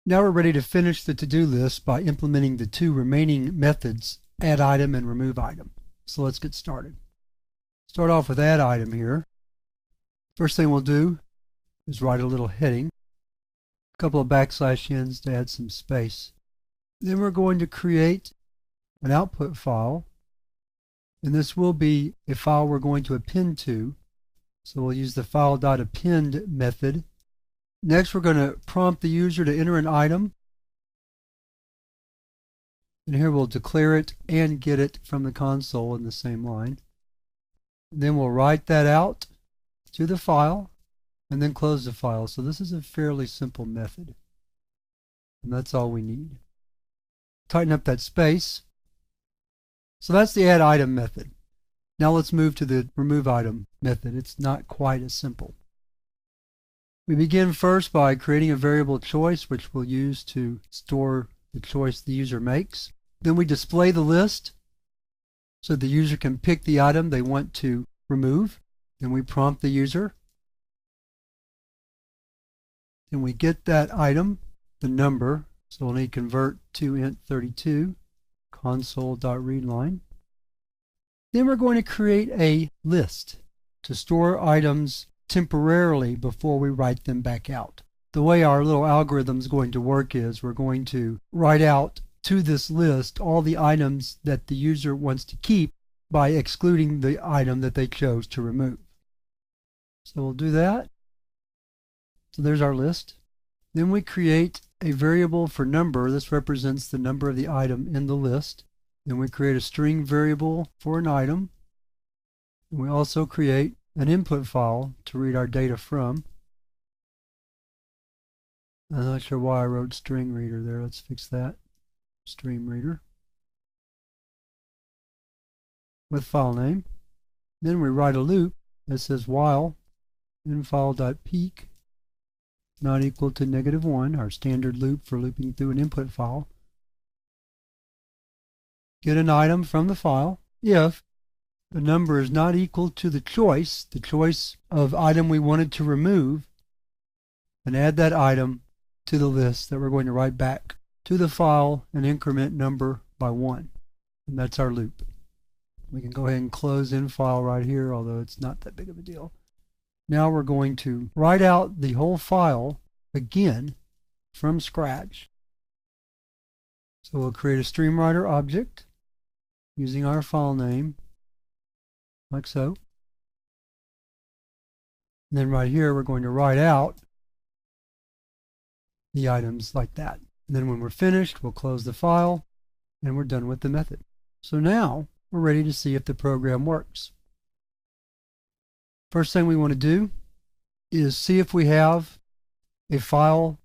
Now we're ready to finish the to-do list by implementing the two remaining methods, add item and remove item. So let's get started. Start off with add item here. First thing we'll do is write a little heading, a couple of \n's to add some space. Then we're going to create an output file, and this will be a file we're going to append to. So we'll use the file.append method. Next, we're going to prompt the user to enter an item. And here we'll declare it and get it from the console in the same line. Then we'll write that out to the file and then close the file. So this is a fairly simple method. And that's all we need. Tighten up that space. So that's the add item method. Now let's move to the remove item method. It's not quite as simple. We begin first by creating a variable choice, which we'll use to store the choice the user makes. Then we display the list so the user can pick the item they want to remove. Then we prompt the user. Then we get that item, the number, so we'll need convert to int32, console.readline. Then we're going to create a list to store items temporarily before we write them back out. The way our little algorithm is going to work is we're going to write out to this list all the items that the user wants to keep by excluding the item that they chose to remove. So we'll do that. So there's our list. Then we create a variable for number. This represents the number of the item in the list. Then we create a string variable for an item. And we also create an input file to read our data from. I'm not sure why I wrote string reader there. Let's fix that. Stream reader with file name. Then we write a loop that says while infile.peak not equal to -1, our standard loop for looping through an input file. Get an item from the file if the number is not equal to the choice of item we wanted to remove, and add that item to the list that we're going to write back to the file and increment number by 1. And that's our loop. We can go ahead and close infile right here, although it's not that big of a deal. Now we're going to write out the whole file again from scratch. So we'll create a StreamWriter object using our file name, like so. And then right here we're going to write out the items like that. And then when we're finished, we'll close the file and we're done with the method. So now we're ready to see if the program works. First thing we want to do is see if we have a file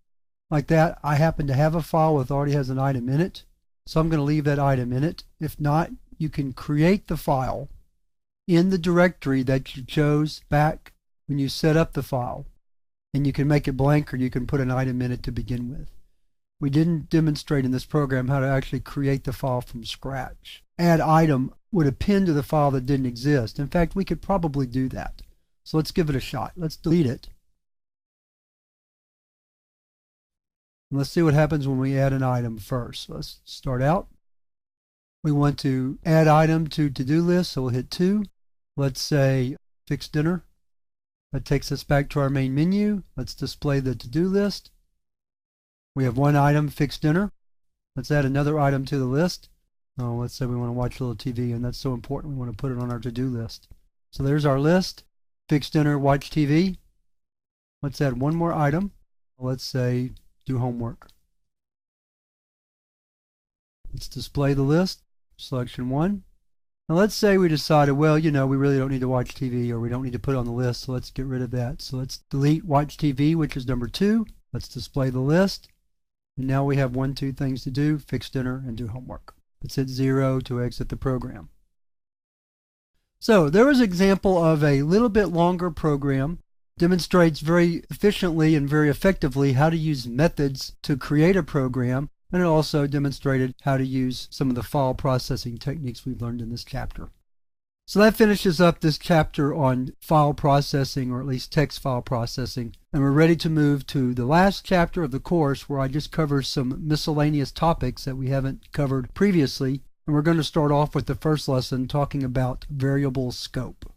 like that. I happen to have a file that already has an item in it, so I'm going to leave that item in it. If not, you can create the file in the directory that you chose back when you set up the file, and you can make it blank or you can put an item in it to begin with. We didn't demonstrate in this program how to actually create the file from scratch. Add item would append to the file that didn't exist. In fact, we could probably do that. So let's give it a shot. Let's delete it. And let's see what happens when we add an item first. Let's start out. We want to add item to to-do list, so we'll hit 2. Let's say fixed dinner. That takes us back to our main menu. Let's display the to-do list. We have one item, fixed dinner. Let's add another item to the list. Oh, let's say we want to watch a little TV, and that's so important we want to put it on our to-do list. So there's our list. Fixed dinner, watch TV. Let's add one more item. Let's say do homework. Let's display the list. Selection 1. Now let's say we decided, well, you know, we really don't need to watch TV, or we don't need to put it on the list, so let's get rid of that. So let's delete watch TV, which is number 2. Let's display the list. And now we have 2 things to do, fix dinner and do homework. Let's hit 0 to exit the program. So there was an example of a little bit longer program. Demonstrates very efficiently and very effectively how to use methods to create a program, and it also demonstrated how to use some of the file processing techniques we've learned in this chapter. So that finishes up this chapter on file processing, or at least text file processing. And we're ready to move to the last chapter of the course, where I just cover some miscellaneous topics that we haven't covered previously. And we're going to start off with the first lesson talking about variable scope.